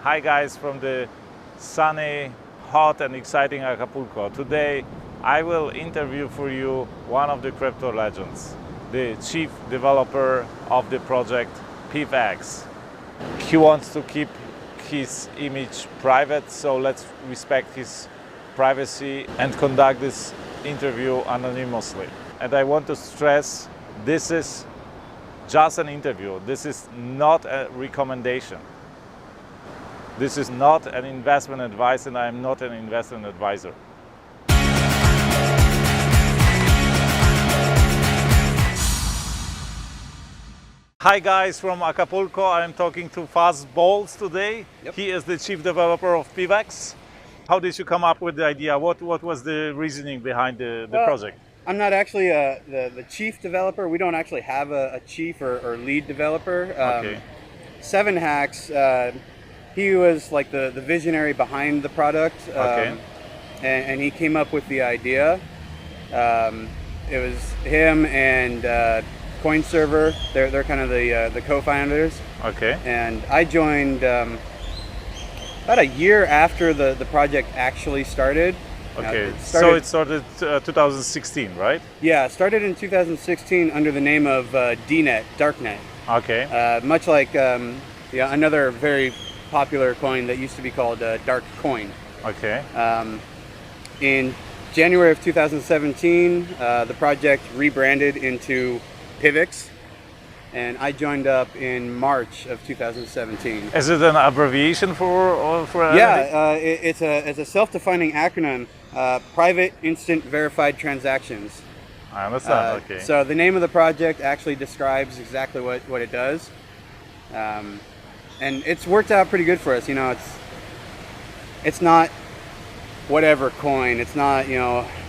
Hi guys from the sunny, hot and exciting Acapulco. Today I will interview for you one of the crypto legends, the chief developer of the project PivX. He wants to keep his image private, so let's respect his privacy and conduct this interview anonymously. And I want to stress, this is just an interview. This is not a recommendation. This is not an investment advice, and I am not an investment advisor. Hi guys from Acapulco. I am talking to Fuzzbawls today. Yep. He is the chief developer of PivX. How did you come up with the idea? What was the reasoning behind the project? I'm not actually the chief developer. We don't actually have a chief or lead developer. Okay. Seven Hacks, he was like the visionary behind the product. Okay. And he came up with the idea. It was him and Coin Server. They're kind of the co-founders. Okay. And I joined about a year after the project actually started. Okay, so it started 2016, right? Yeah, it started in 2016 under the name of DNet, Darknet. Okay. Much like another very popular coin that used to be called Dark Coin. Okay. In January of 2017, the project rebranded into PivX, and I joined up in March of 2017. Is it an abbreviation for Yeah, it's a self-defining acronym. Private Instant Verified Transactions. I understand. Okay. So the name of the project actually describes exactly what it does, and it's worked out pretty good for us. You know, it's not whatever coin. It's not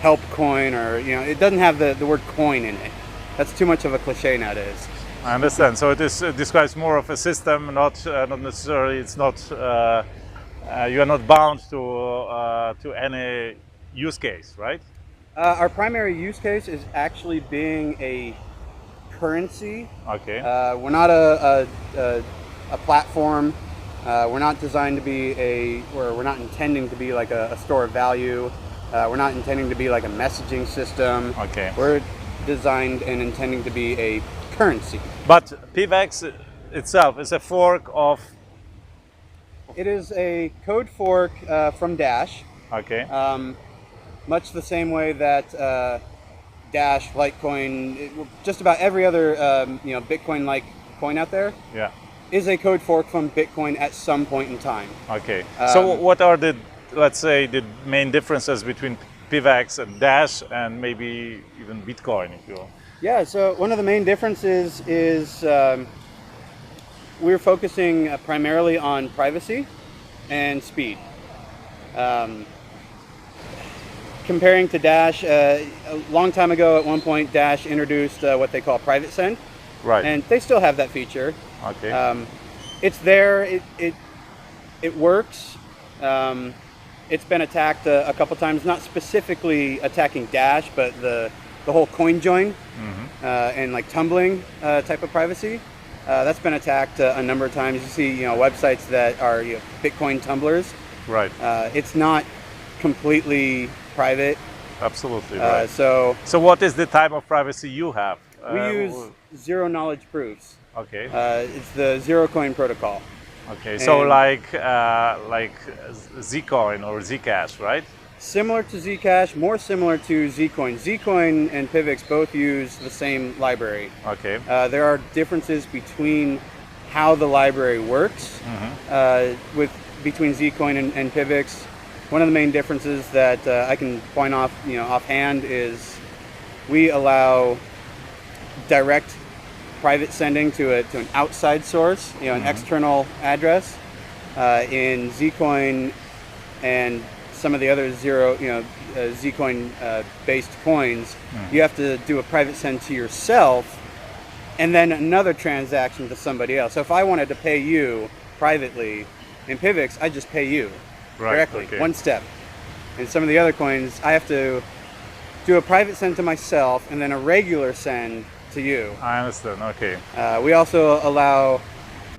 help coin, or it doesn't have the word coin in it. That's too much of a cliche nowadays. I understand. So it describes more of a system, not necessarily. It's not. You are not bound to any use case, right? Our primary use case is actually being a currency. Okay. We're not a platform. We're not designed to be we're not intending to be like a store of value. We're not intending to be like a messaging system. Okay. We're designed and intending to be a currency. But PivX itself is a fork of. It is a code fork from Dash. Okay. Much the same way that Dash, Litecoin, just about every other Bitcoin-like coin out there, Yeah. is a code fork from Bitcoin at some point in time. Okay. So what are the, let's say, the main differences between PivX and Dash and maybe even Bitcoin, if you will? Yeah. So one of the main differences is we're focusing primarily on privacy and speed. Comparing to Dash, a long time ago, at one point, Dash introduced what they call private send, Right. and they still have that feature. Okay. It's there. It works. It's been attacked a couple times, not specifically attacking Dash, but the whole coin join and like tumbling type of privacy. That's been attacked a number of times. You see, websites that are Bitcoin tumblers. Right. It's not completely private. Absolutely. Right. So what is the type of privacy you have? we use zero knowledge proofs. Okay. It's the zero coin protocol. Okay. So and- like Zcoin or Zcash, right? Similar to Zcash, more similar to Zcoin. Zcoin and PivX both use the same library. Okay. There are differences between how the library works between Zcoin and PivX. One of the main differences that I can point offhand is we allow direct private sending to an outside source, an external address. In Zcoin and some of the other Zcoin based coins, you have to do a private send to yourself and then another transaction to somebody else. So if I wanted to pay you privately in PivX, I just pay you directly, Okay. one step. And some of the other coins, I have to do a private send to myself and then a regular send to you. I understand. Okay. We also allow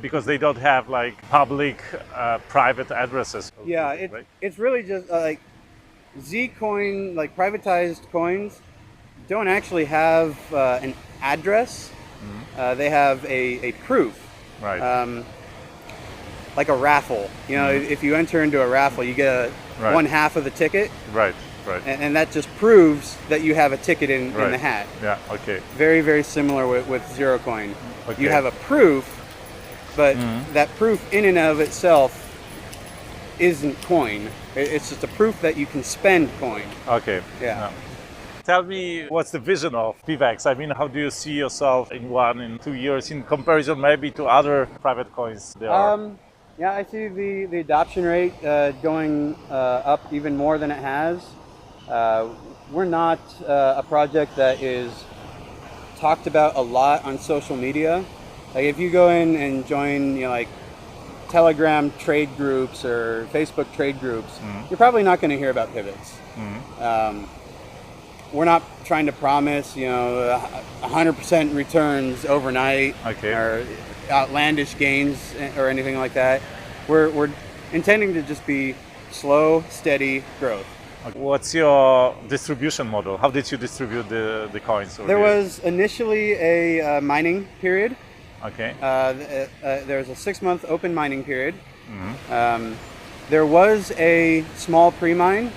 because they don't have like public private addresses. Yeah, right? it's really just like Zcoin, like privatized coins, don't actually have an address. They have a proof. Right. Like a raffle. You know, if you enter into a raffle, you get Right. one half of the ticket. Right. Right. And that just proves that you have a ticket in Right. the hat. Yeah. Okay. Very, very similar with Zero Coin. Okay. You have a proof, but that proof in and of itself isn't coin. It's just a proof that you can spend coin. Okay. Yeah. Tell me, what's the vision of PivX? I mean, how do you see yourself in 1 in 2 years in comparison maybe to other private coins there are? Yeah, I see the adoption rate going up even more than it has. We're not a project that is talked about a lot on social media. Like if you go in and join, you know, like Telegram trade groups or Facebook trade groups, you're probably not going to hear about PivX. We're not trying to promise, you know, 100% returns overnight or outlandish gains or anything like that. We're intending to just be slow, steady growth. What's your distribution model? How did you distribute the coins? There was initially a mining period. Okay. There was a 6-month open mining period. There was a small pre-mine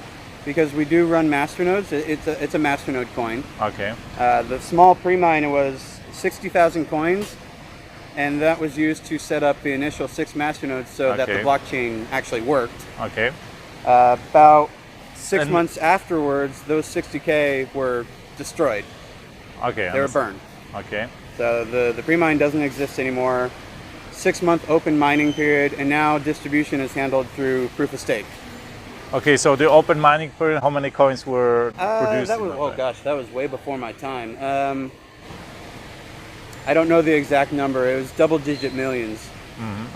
because we do run masternodes. It's a masternode coin. Okay. The small pre-mine was 60,000 coins, and that was used to set up the initial 6 masternodes so that the blockchain actually worked. Okay. About 6 months afterwards, those 60K were destroyed. Okay. They were burned. Okay. So the pre-mine doesn't exist anymore. 6-month open mining period, and now distribution is handled through proof of stake. Okay, so the open mining period, how many coins were produced? That was, oh gosh, that was way before my time. I don't know the exact number. It was double-digit millions.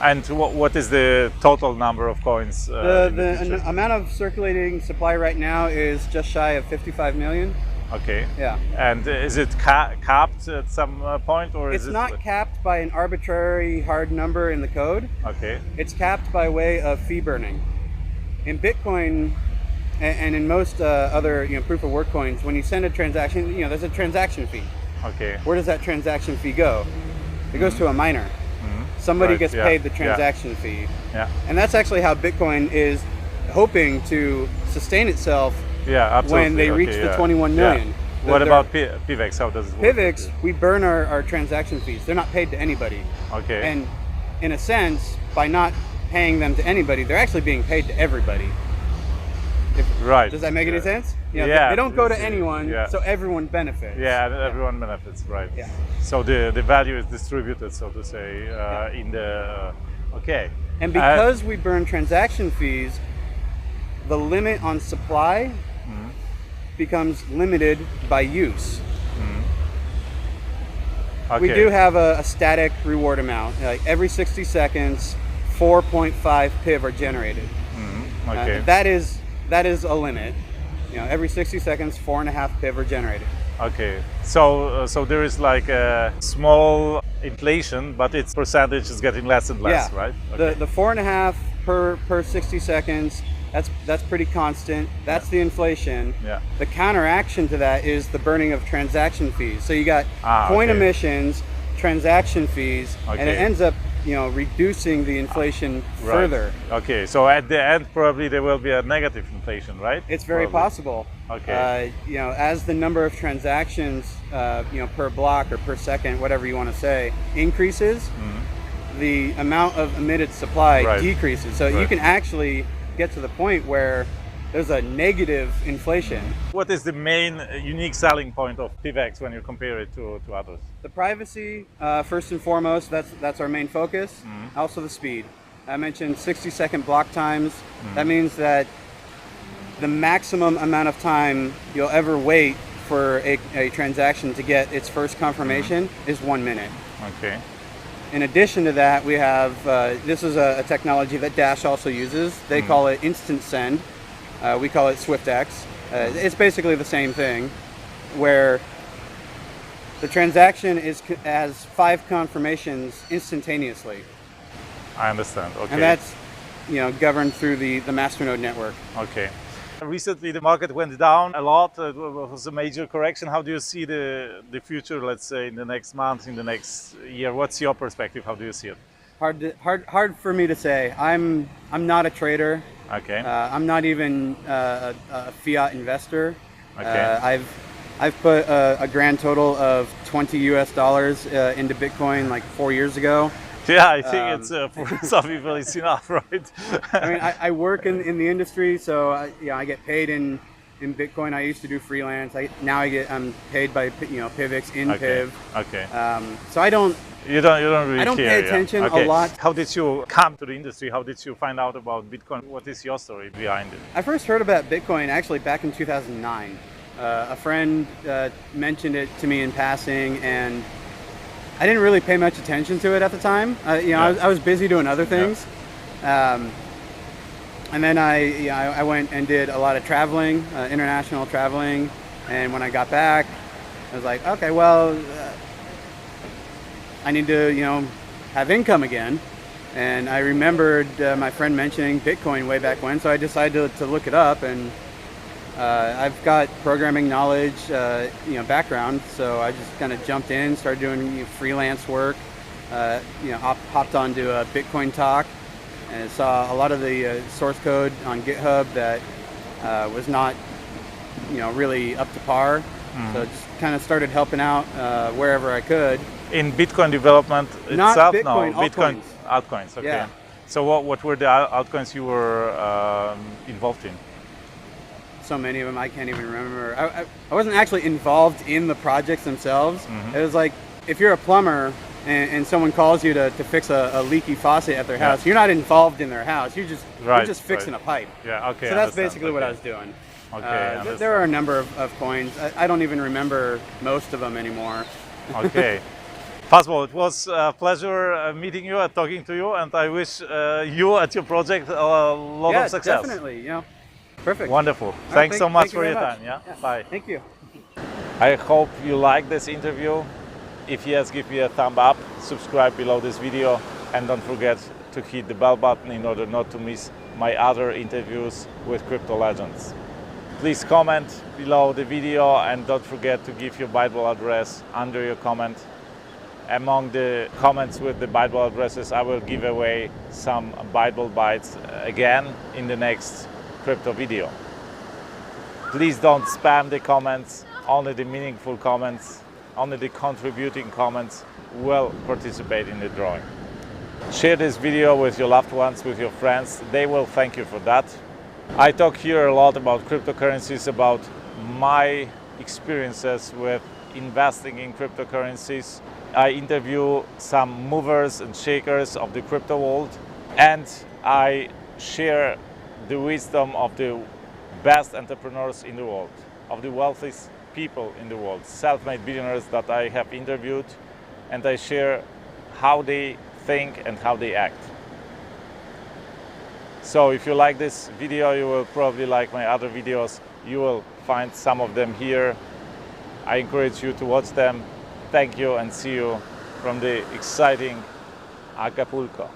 And what is the total number of coins? The amount of circulating supply right now is just shy of 55 million. Okay. Yeah. And is it capped at some point, or it's not capped by an arbitrary hard number in the code. Okay. It's capped by way of fee burning. In Bitcoin and in most other proof of work coins, when you send a transaction, there's a transaction fee. Okay. Where does that transaction fee go? It goes to a miner. Somebody gets paid the transaction fee. Yeah. And that's actually how Bitcoin is hoping to sustain itself. Yeah, absolutely. When they reach the 21 million. Yeah. What about PivX? How does it work? PivX, we burn our transaction fees. They're not paid to anybody. Okay. And in a sense, by not paying them to anybody, they're actually being paid to everybody. Right. Does that make any sense? Yeah. They don't go to anyone, so everyone benefits. Yeah, everyone benefits, right. Yeah. So the value is distributed, so to say, in the, okay. And because we burn transaction fees, the limit on supply becomes limited by use. Okay. We do have a static reward amount. Like every 60 seconds, 4.5 PIV are generated. Okay. That is a limit. Every 60 seconds, 4.5 PIV are generated. Okay. So there is like a small inflation, but its percentage is getting less and less, right? Okay. The 4.5 per 60 seconds. That's pretty constant. That's the inflation. Yeah. The counteraction to that is the burning of transaction fees. So you got coin emissions, transaction fees, and it ends up reducing the inflation further. Okay, so at the end probably there will be a negative inflation, right? It's very possible. Okay. As the number of transactions per block or per second, whatever you want to say, increases, the amount of emitted supply decreases. So you can actually get to the point where there's a negative inflation. What is the main unique selling point of PivX when you compare it to others? The privacy, first and foremost, that's our main focus. Also the speed. I mentioned 60-second block times. That means that the maximum amount of time you'll ever wait for a transaction to get its first confirmation is 1 minute. Okay. In addition to that, we have, this is a technology that Dash also uses. They call it instant send. We call it SwiftX. It's basically the same thing, where the transaction has 5 confirmations instantaneously. I understand. Okay. And that's, governed through the Masternode network. Okay. Recently, the market went down a lot. It was a major correction. How do you see the future, let's say, in the next month, in the next year? What's your perspective? How do you see it? Hard for me to say. I'm not a trader. Okay. I'm not even a fiat investor. Okay. I've put a grand total of $20 US into Bitcoin like 4 years ago. Yeah, I think it's for some people it's enough, right? I mean, I work in the industry, so I get paid in Bitcoin. I used to do freelance. I'm paid by PivX in Okay. Piv. Okay. So I don't. You don't really I don't care, pay attention yeah. Okay. a lot. How did you come to the industry? How did you find out about Bitcoin? What is your story behind it? I first heard about Bitcoin actually back in 2009. A friend mentioned it to me in passing, and I didn't really pay much attention to it at the time. I was busy doing other things. And then I went and did a lot of traveling, international traveling. And when I got back, I was like, okay, well, I need to, have income again. And I remembered my friend mentioning Bitcoin way back when, so I decided to look it up. And I've got programming knowledge, background, so I just kind of jumped in, started doing freelance work, hopped onto a Bitcoin talk, and saw a lot of the source code on GitHub that was not, really up to par. So just kind of started helping out wherever I could. In Bitcoin development Not itself? Bitcoin, No, Bitcoin altcoins. Okay. Yeah. So what were the altcoins you were involved in? So many of them I can't even remember. I wasn't actually involved in the projects themselves. It was like if you're a plumber and someone calls you to fix a leaky faucet at their house, you're not involved in their house. You're just fixing a pipe. Yeah. Okay. So that's basically what I was doing. Okay. There are a number of coins. I don't even remember most of them anymore. Okay. Fuzzball, it was a pleasure meeting you and talking to you, and I wish you at your project a lot of success. Definitely. Perfect. Wonderful. Thanks so much thank you for your very time. much. Yeah? Bye. Thank you. I hope you liked this interview. If yes, give me a thumb up, subscribe below this video, and don't forget to hit the bell button in order not to miss my other interviews with crypto legends. Please comment below the video and don't forget to give your Bible address under your comment. Among the comments with the Bible addresses, I will give away some Bible Bytes again in the next crypto video. Please don't spam the comments, only the meaningful comments, only the contributing comments will participate in the drawing. Share this video with your loved ones, with your friends, they will thank you for that. I talk here a lot about cryptocurrencies, about my experiences with investing in cryptocurrencies. I interview some movers and shakers of the crypto world, and I share the wisdom of the best entrepreneurs in the world, of the wealthiest people in the world, self-made billionaires that I have interviewed, and I share how they think and how they act. So if you like this video, you will probably like my other videos. You will find some of them here. I encourage you to watch them. Thank you and see you from the exciting Acapulco.